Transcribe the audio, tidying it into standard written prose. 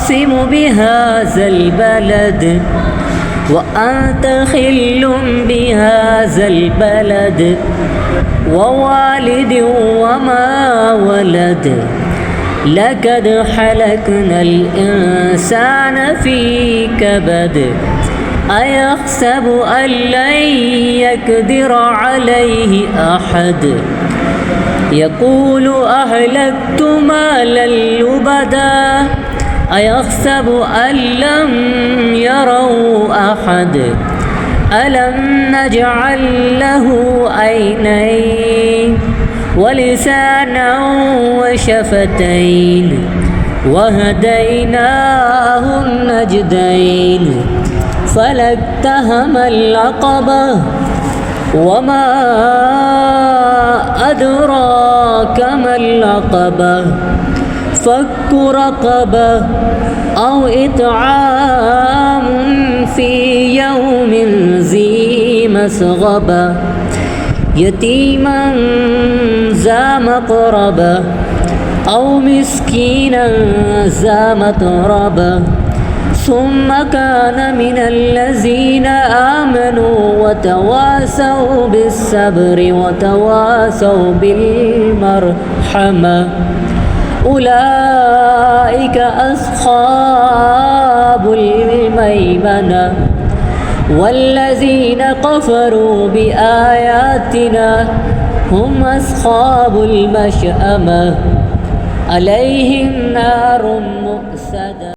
أقسم بهذا البلد وأنت خل بهذا البلد ووالد وما ولد لقد خلقنا الإنسان في كبد أيحسب أن لن يقدر عليه أحد يقول أهلكت مالا لبدا أيحسب أن لم يروا أحد ألم نجعل له عينين ولسانا وشفتين وهديناه النجدين فلاقتحم العقبة وما أدراك ما العقبة فك رقبة أو إطعام في يوم ذي مسغبة يتيما ذا مقربة أو مسكينا ذا متربة ثم كان من الذين آمنوا وتواصوا بالصبر وتواصوا بالمرحمة أولئك أصحاب الميمنة والذين كفروا بآياتنا هم أصحاب المشأمة عليهم نار مؤصدة.